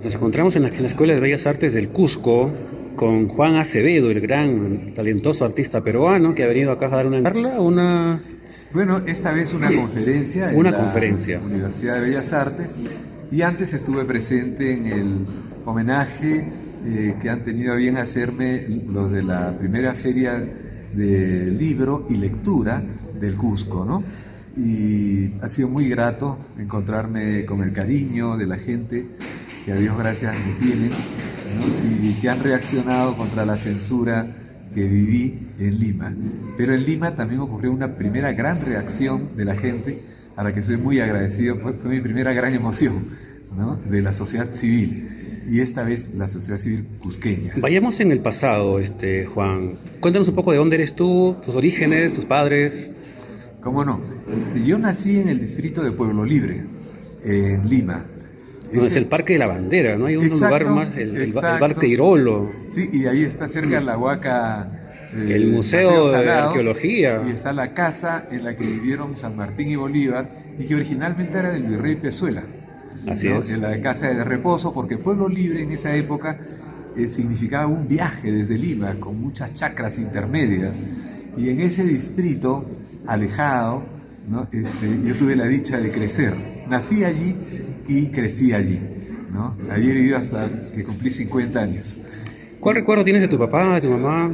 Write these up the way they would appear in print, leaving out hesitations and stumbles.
Nos encontramos en la Escuela de Bellas Artes del Cusco con Juan Acevedo, el gran talentoso artista peruano que ha venido acá a dar una charla, Bueno, esta vez una conferencia en una la conferencia. Universidad de Bellas Artes, y antes estuve presente en el homenaje que han tenido a bien hacerme los de la primera feria de libro y lectura del Cusco, ¿no? Y ha sido muy grato encontrarme con el cariño de la gente que a Dios gracias me tienen, ¿no? Y que han reaccionado contra la censura que viví en Lima. Pero en Lima también ocurrió una primera gran reacción de la gente, a la que soy muy agradecido. Fue mi primera gran emoción, ¿no? De la sociedad civil, y esta vez la sociedad civil cusqueña. Vayamos en el pasado, Juan. Cuéntanos un poco de dónde eres tú, tus orígenes, tus padres. ¿Cómo no? Yo nací en el distrito de Pueblo Libre, en Lima. No, es el Parque de la Bandera, ¿no? Hay un lugar más, el Parque Irolo. Sí, y ahí está cerca la Huaca, el Museo Mateo de Salado, Arqueología. y está la casa en la que vivieron San Martín y Bolívar, y que originalmente era del virrey Pezuela. Así ¿no? es. En la casa de reposo, porque Pueblo Libre en esa época significaba un viaje desde Lima, con muchas chacras intermedias. Y en ese distrito alejado, ¿no? Yo tuve la dicha de crecer. Nací allí y crecí allí, ¿no? Allí he vivido hasta que cumplí 50 años. ¿Cuál recuerdo tienes de tu papá, de tu mamá?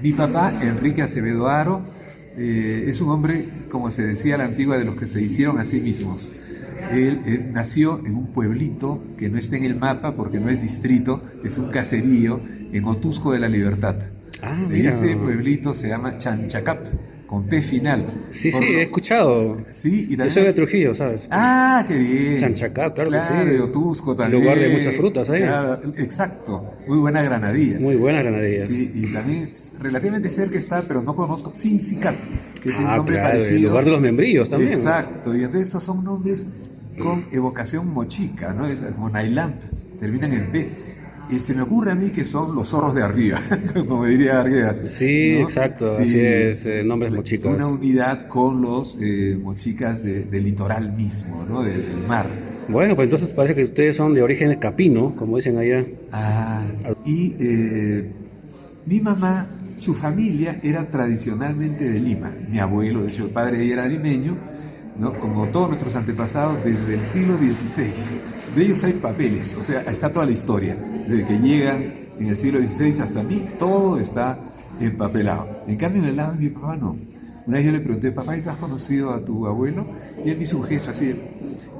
Mi papá, Enrique Acevedo Aro, es un hombre, como se decía a la antigua, de los que se hicieron a sí mismos. Él nació en un pueblito que no está en el mapa porque no es distrito, es un caserío en Otusco de la Libertad. Mira. Ese pueblito se llama Chanchacap, con P final. Sí, he escuchado. Sí, y también... Yo soy de Trujillo, ¿sabes? Ah, qué bien. Chanchacap, claro que sí. De Otusco también. Lugar de muchas frutas, ¿eh? Claro, exacto. Muy buena granadilla. Muy buena granadilla. Sí, y también es relativamente cerca está, pero no conozco, Sincicat, que es un nombre claro, parecido. El lugar de los membrillos también. Exacto, y entonces estos son nombres con evocación mochica, ¿no? Es como Nailamp, terminan en P. Y se me ocurre a mí que son los zorros de arriba, como diría Arguedas. Sí, ¿no? exacto, Sí, así es, nombres mochicas. Una unidad con los mochicas del litoral mismo, ¿no? Del mar. Bueno, pues entonces parece que ustedes son de origen capino, como dicen allá. Y mi mamá, su familia era tradicionalmente de Lima. Mi abuelo, de hecho el padre de ella era limeño, ¿no? Como todos nuestros antepasados desde el siglo XVI. De ellos hay papeles, o sea, está toda la historia. Desde que llegan en el siglo XVI hasta mí, todo está empapelado. En cambio, en el lado de mi papá no. Una vez yo le pregunté, papá, ¿y tú has conocido a tu abuelo? Y él me hizo un gesto así,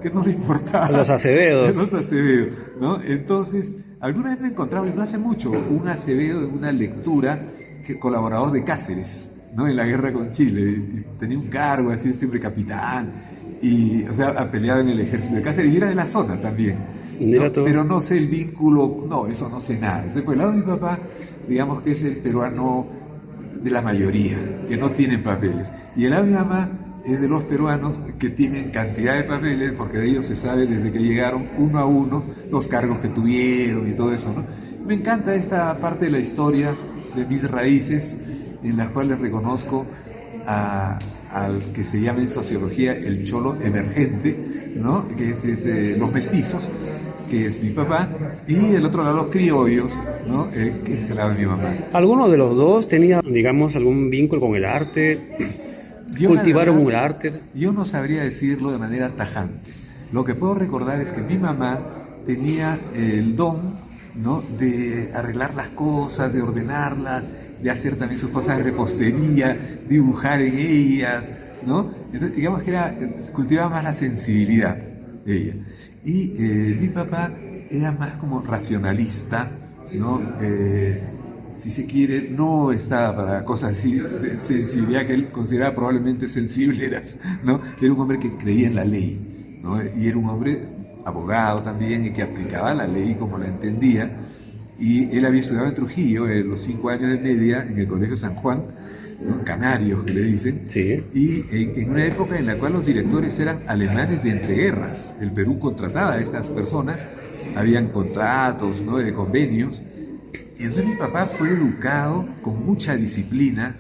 que no le importaba. Los Acevedos. Los Acevedos, ¿no? Entonces, alguna vez me he encontrado, y no hace mucho, un Acevedo en una lectura, colaborador de Cáceres, ¿no? En la guerra con Chile. Y tenía un cargo así, siempre capitán. Y, o sea, ha peleado en el ejército de Cáceres y era de la zona también. ¿no? Pero no sé el vínculo, no, eso no sé nada. Por el lado de mi papá, digamos que es el peruano de la mayoría, que no tienen papeles. Y el lado de mi mamá es de los peruanos que tienen cantidad de papeles, porque de ellos se sabe desde que llegaron uno a uno los cargos que tuvieron y todo eso, ¿no? Me encanta esta parte de la historia de mis raíces, en las cuales reconozco al que se llama en sociología el cholo emergente, ¿no? Que es los mestizos, que es mi papá, y el otro lado los criollos, ¿no? Que es el lado de mi mamá. ¿Alguno de los dos tenía, digamos, algún vínculo con el arte? ¿Cultivaron un arte? Yo no sabría decirlo de manera tajante. Lo que puedo recordar es que mi mamá tenía el don, ¿no? De arreglar las cosas, de ordenarlas, de hacer también sus cosas de repostería, dibujar en ellas, ¿no? Entonces, digamos que cultivaba más la sensibilidad ella. Y mi papá era más como racionalista, ¿no? Si se quiere, no estaba para cosas así de sensibilidad que él consideraba probablemente sensibles, ¿no? Era un hombre que creía en la ley, ¿no? Y era un hombre abogado también y que aplicaba la ley como la entendía. Y él había estudiado en Trujillo los 5 años de media en el Colegio San Juan, ¿no? Canarios que le dicen, sí. Y en una época en la cual los directores eran alemanes de entreguerras. El Perú contrataba a esas personas, habían contratos, ¿no? De convenios. Y entonces mi papá fue educado con mucha disciplina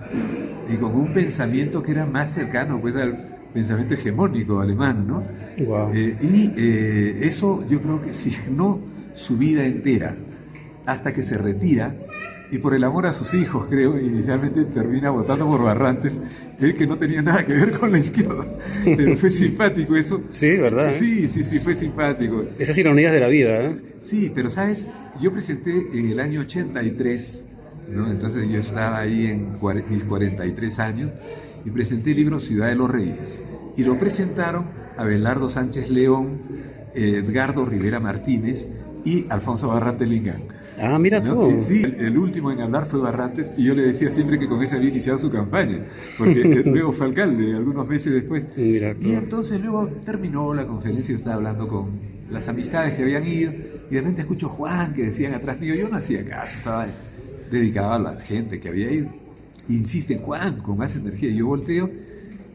y con un pensamiento que era más cercano, pues, al pensamiento hegemónico alemán, ¿no? Wow. Eso yo creo que si no su vida entera, hasta que se retira, y por el amor a sus hijos, creo, inicialmente termina votando por Barrantes, él que no tenía nada que ver con la izquierda, pero fue simpático eso. Sí, ¿verdad? Sí, fue simpático. Esas ironías de la vida, ¿eh? Sí, pero sabes, yo presenté en el año 83, ¿no? Entonces yo estaba ahí en mis 43 años, y presenté el libro Ciudad de los Reyes, y lo presentaron Abelardo Sánchez León, Edgardo Rivera Martínez y Alfonso Barrantes Lingán. Ah, mira tú. ¿No? Sí, el último en hablar fue Barrantes, y yo le decía siempre que con ese había iniciado su campaña, porque luego fue alcalde algunos meses después. Mira tú. Y entonces luego terminó la conferencia, yo estaba hablando con las amistades que habían ido, y de repente escucho Juan que decían atrás mío, yo no hacía caso, estaba dedicado a la gente que había ido. Insiste Juan con más energía, y yo volteo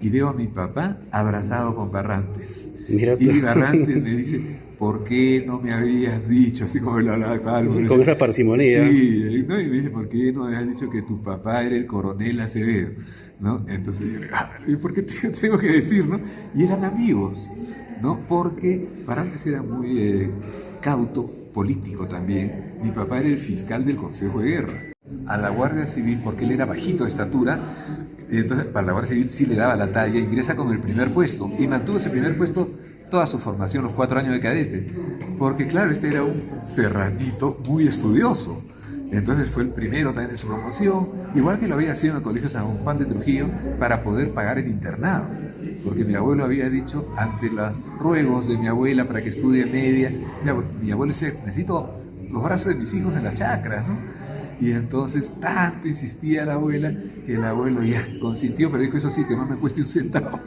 y veo a mi papá abrazado con Barrantes. Mira tú. Y Barrantes me dice, ¿por qué no me habías dicho? Así como lo hablaba Calvo. Sí, con esa parsimonía. Sí, ¿no? Y me dice, ¿por qué no me has dicho que tu papá era el coronel Acevedo? ¿No? Entonces yo le digo, ¿y por qué tengo que decir, no? Y eran amigos, ¿no? Porque Barrantes era muy cauto, político también. Mi papá era el fiscal del Consejo de Guerra. A la Guardia Civil, porque él era bajito de estatura, entonces para la Guardia Civil sí le daba la talla, ingresa con el primer puesto, y mantuvo ese primer puesto toda su formación, los 4 años de cadete, porque claro, este era un serranito muy estudioso, entonces fue el primero también de su promoción, igual que lo había sido en el Colegio San Juan de Trujillo, para poder pagar el internado, porque mi abuelo había dicho, ante los ruegos de mi abuela para que estudie media, mi abuelo decía, necesito los brazos de mis hijos en las chacras, ¿no? Y entonces tanto insistía la abuela que el abuelo ya consintió, pero dijo, eso sí, que no me cueste un centavo.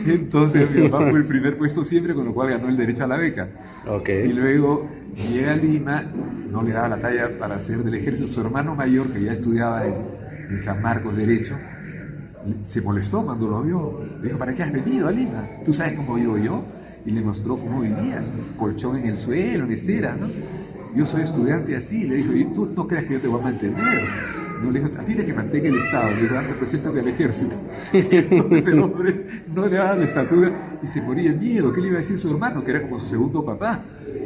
Entonces mi papá fue el primer puesto siempre, con lo cual ganó el derecho a la beca. Okay. Y luego llega a Lima, no le daba la talla para ser del ejército. Su hermano mayor, que ya estudiaba en San Marcos Derecho, se molestó cuando lo vio. Le dijo, ¿para qué has venido a Lima? ¿Tú sabes cómo vivo yo? Y le mostró cómo vivía, colchón en el suelo, en estera, ¿no? Yo soy estudiante así, le dijo, y tú no creas que yo te voy a mantener. No, le dijo, a ti le que mantenga el Estado, le dijo, represéntate al ejército. Entonces el hombre no le daba la estatura y se moría de miedo. ¿Qué le iba a decir su hermano, que era como su segundo papá?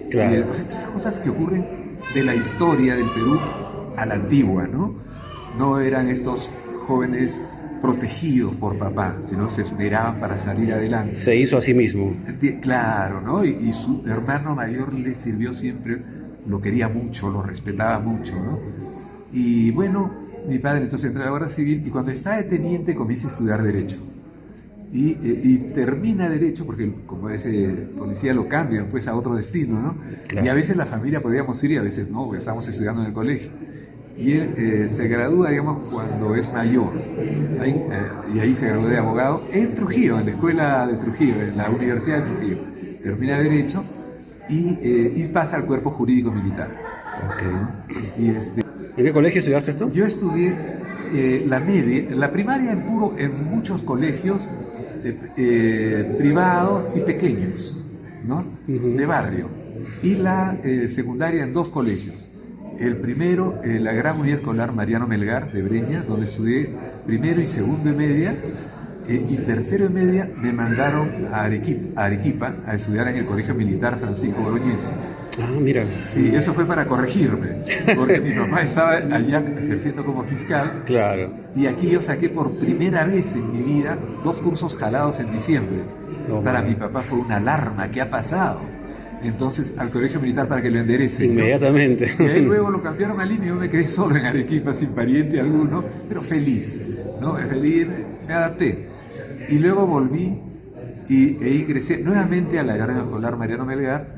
Claro. Estas cosas que ocurren de la historia del Perú a la antigua, ¿no? No eran estos jóvenes protegidos por papá, sino se esmeraban para salir adelante. Se hizo a sí mismo. Claro, ¿no? Y su hermano mayor le sirvió siempre, lo quería mucho, lo respetaba mucho, ¿no? Y bueno, mi padre entonces entra a la Guardia Civil, y cuando está de teniente comienza a estudiar Derecho. Y termina Derecho, porque como ese policía lo cambian pues a otro destino, ¿no? Claro. Y a veces la familia podíamos ir y a veces no, porque estábamos estudiando en el colegio. Y él se gradúa, digamos, cuando es mayor. Y ahí se graduó de abogado en Trujillo, en la escuela de Trujillo, en la Universidad de Trujillo. Termina Derecho y pasa al cuerpo jurídico militar. Okay. Y ¿En qué colegio estudiaste esto? yo estudié la media, la primaria en muchos colegios privados y pequeños, ¿no? De barrio. Y la secundaria en 2 colegios. El primero, la Gran Unidad Escolar Mariano Melgar de Breña, donde estudié primero y segundo y media, y tercero y media me mandaron a Arequipa a estudiar en el Colegio Militar Francisco Bolognesi. Ah, mira. Sí, eso fue para corregirme, porque mi papá estaba allá ejerciendo como fiscal. Claro. Y aquí yo saqué por primera vez en mi vida 2 cursos jalados en diciembre. Para mi papá fue una alarma, ¿qué ha pasado? Entonces al colegio militar para que lo enderecen, ¿no? Inmediatamente. Y ahí luego lo cambiaron a Lima y yo me quedé solo en Arequipa, sin pariente alguno, pero feliz, ¿no? Feliz, me adapté. Y luego volví e ingresé nuevamente a la Gran Escolar Mariano Melgar,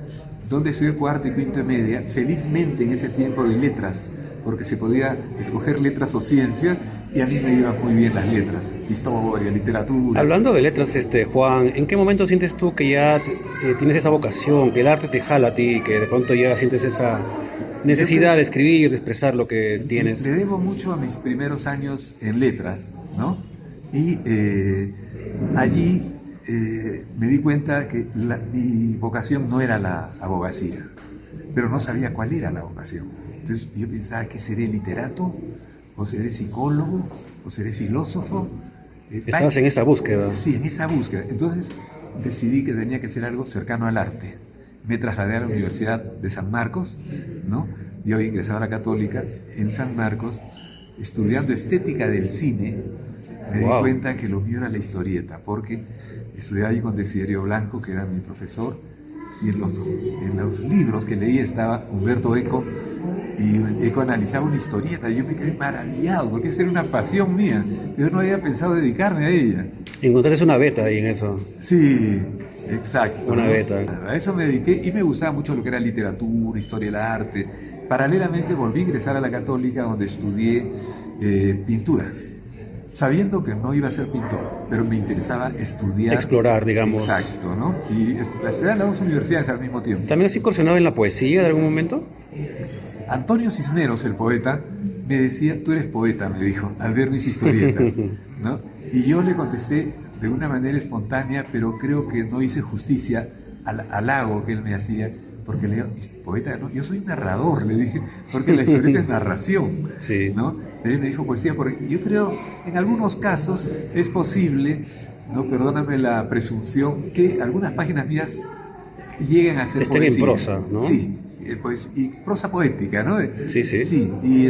donde estudié cuarto y quinto y media, felizmente en ese tiempo de letras, porque se podía escoger letras o ciencias, y a mí me iban muy bien las letras, historia, literatura. Hablando de letras, Juan, ¿en qué momento sientes tú que ya tienes esa vocación, que el arte te jala a ti, que de pronto ya sientes esa necesidad de escribir, de expresar lo que tienes? Le debo mucho a mis primeros años en letras, ¿no? Y allí me di cuenta que mi vocación no era la abogacía, pero no sabía cuál era la vocación. Entonces yo pensaba, ¿qué seré, literato? ¿O seré psicólogo? ¿O seré filósofo? Estabas en esa búsqueda. Sí, en esa búsqueda. Entonces decidí que tenía que ser algo cercano al arte. me trasladé a la Universidad de San Marcos, ¿no? Yo había ingresado a la Católica en San Marcos, estudiando estética del cine. Me di cuenta que lo mío era la historieta, porque estudiaba ahí con Desiderio Blanco, que era mi profesor, y en los libros que leí estaba Humberto Eco, y Eco analizaba una historieta, y yo me quedé maravillado, porque esa era una pasión mía. Yo no había pensado dedicarme a ella. Encontraste una beta ahí en eso. Sí, exacto. Una beta. A eso me dediqué y me gustaba mucho lo que era literatura, historia del arte. Paralelamente volví a ingresar a la Católica, donde estudié pintura, sabiendo que no iba a ser pintor, pero me interesaba estudiar. Explorar, digamos. Exacto, ¿no? Y estudié en las dos universidades al mismo tiempo. ¿También has incursionado en la poesía en algún momento? Antonio Cisneros, el poeta, me decía, tú eres poeta, me dijo, al ver mis historietas, ¿no? Y yo le contesté de una manera espontánea, pero creo que no hice justicia al halago que él me hacía, porque le digo, poeta, no, yo soy narrador, le dije, porque la historieta es narración, Sí. ¿no? Él me dijo poesía, porque yo creo, en algunos casos es posible, no, perdóname la presunción, que algunas páginas mías lleguen a ser Estén poesía. en prosa, ¿no? Sí, pues, y prosa poética, ¿no? Sí, sí. Sí, y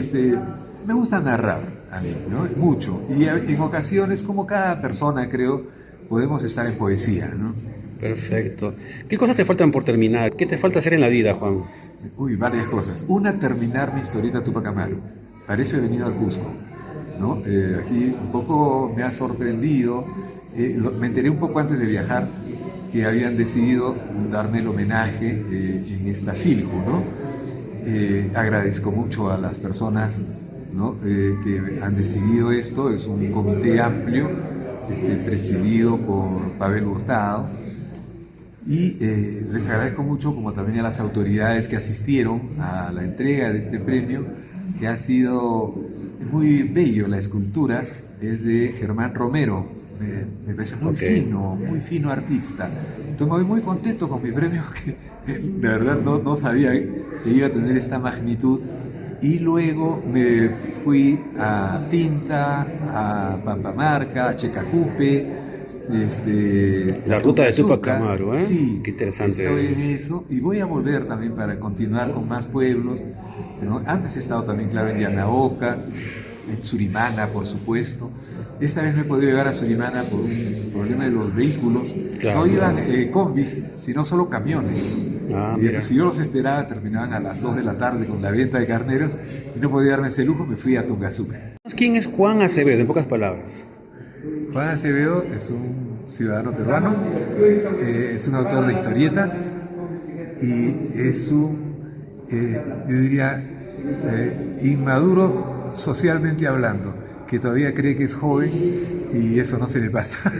me gusta narrar a mí, ¿no? Mucho. Y en ocasiones, como cada persona, creo, podemos estar en poesía, ¿no? Perfecto. ¿Qué cosas te faltan por terminar? ¿Qué te falta hacer en la vida, Juan? Uy, varias cosas. Una, terminar mi historieta Tupac Amaru. Para eso he venido al Cusco, ¿no? Aquí un poco me ha sorprendido. Me enteré un poco antes de viajar que habían decidido darme el homenaje en esta Filco, ¿no? Agradezco mucho a las personas, ¿no? Que han decidido esto. Es un comité amplio, presidido por Pavel Hurtado, y les agradezco mucho, como también a las autoridades que asistieron a la entrega de este premio, que ha sido muy bello. La escultura es de Germán Romero, me parece muy fino artista. Entonces me voy muy contento con mi premio, que de verdad no sabía que iba a tener esta magnitud. Y luego me fui a Pinta, a Pampamarca, a Checacupe, La ruta de Tupac Amaru, ¿eh? Sí, qué interesante. Estoy en eso y voy a volver también para continuar con más pueblos, ¿no? Antes he estado también, claro, en Yanaoca, en Surimana, por supuesto. Esta vez no he podido llegar a Surimana por un problema de los vehículos. Claro. No iban combis, sino solo camiones. Mira. Si yo los esperaba, terminaban a las 2 de la tarde con la venta de carneros y no podía darme ese lujo, me fui a Tungazuca. ¿Quién es Juan Acevedo, en pocas palabras? Juan Acevedo es un ciudadano peruano, es un autor de historietas y es yo diría, inmaduro socialmente hablando, que todavía cree que es joven y eso no se le pasa,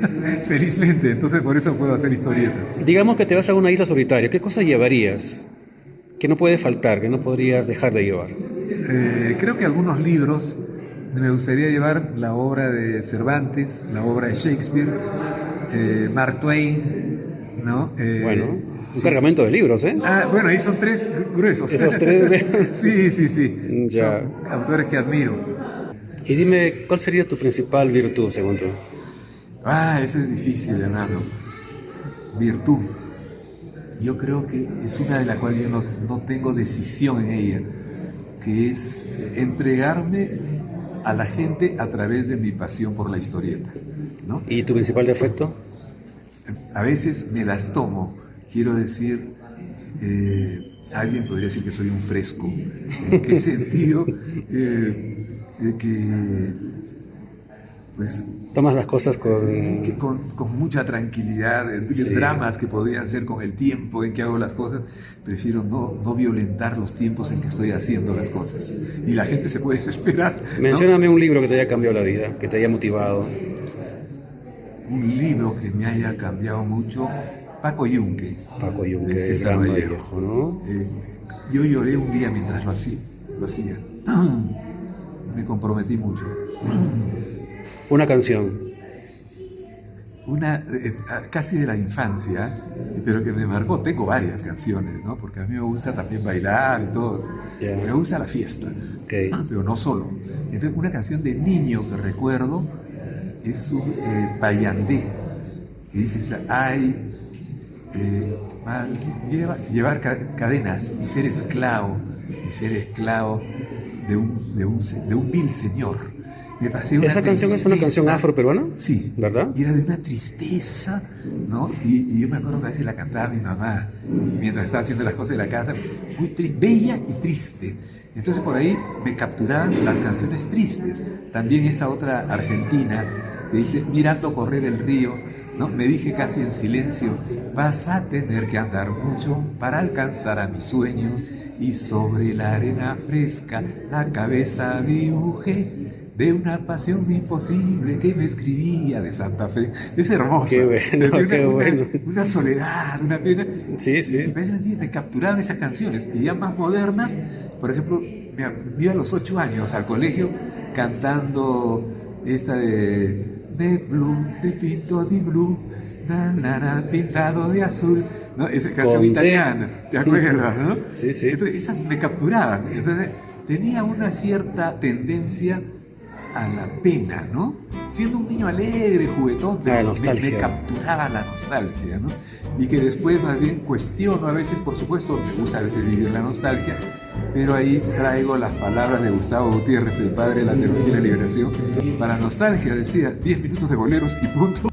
felizmente. Entonces por eso puedo hacer historietas. Digamos que te vas a una isla solitaria, ¿qué cosas llevarías? ¿Qué no puede faltar, que no podrías dejar de llevar? Creo que algunos libros. Me gustaría llevar la obra de Cervantes, la obra de Shakespeare, Mark Twain, ¿no? Bueno, un cargamento de libros, ¿eh? Bueno, ahí son 3 gruesos. Esos 3. Sí. Ya. Son autores que admiro. Y dime, ¿cuál sería tu principal virtud, según tú? Eso es difícil, hermano. Virtud. Yo creo que es una de las cuales yo no tengo decisión en ella, que es entregarme a la gente a través de mi pasión por la historieta, ¿no? ¿Y tu principal defecto? A veces me las tomo, quiero decir, alguien podría decir que soy un fresco. ¿En qué sentido? Que, pues... Tomas las cosas con mucha tranquilidad, Sí. dramas que podrían ser con el tiempo en que hago las cosas. Prefiero no violentar los tiempos en que estoy haciendo las cosas. Y la gente se puede desesperar, ¿no? Mencióname un libro que te haya cambiado la vida, que te haya motivado. Un libro que me haya cambiado mucho, Paco Yunque. Paco Yunque, de César gran Vallejo, Vallejo, ¿no? Yo lloré un día mientras lo hacía. Me comprometí mucho. Una canción. Una casi de la infancia, pero que me marcó. Tengo varias canciones, ¿no? Porque a mí me gusta también bailar y todo. Yeah. Me gusta la fiesta, Okay. pero no solo. Entonces, una canción de niño que recuerdo es un Payandé, que dice, ay, llevar cadenas y ser esclavo de un vil señor. Me pasé una Esa canción es una canción tristeza. afroperuana, Sí, ¿verdad? y era de una tristeza, ¿no? Y yo me acuerdo que a veces la cantaba mi mamá mientras estaba haciendo las cosas de la casa, muy bella y triste. Entonces por ahí me capturaban las canciones tristes. También esa otra argentina que dice, mirando correr el río, ¿no? Me dije casi en silencio, vas a tener que andar mucho para alcanzar a mis sueños, y sobre la arena fresca la cabeza dibujé de una pasión imposible que me escribía de Santa Fe. Es hermosa. Qué bueno, Tenía qué bueno. una soledad, una pena. Sí, sí. Y me capturaban esas canciones. Y ya más modernas, por ejemplo, me iba a los 8 años al colegio cantando esta de blue, de pinto di blue, pintado de azul. ¿No? Esa canción Conté. italiana, ¿te acuerdas? ¿No? Sí, sí. Entonces, esas me capturaban. Entonces, tenía una cierta tendencia a la pena, ¿no? Siendo un niño alegre, juguetón, La pero nostalgia. me capturaba la nostalgia, ¿no? Y que después más bien cuestiono a veces, por supuesto, me gusta a veces vivir la nostalgia, pero ahí traigo las palabras de Gustavo Gutiérrez, el padre de la teología y la liberación. Para nostalgia decía, 10 minutos de boleros y punto.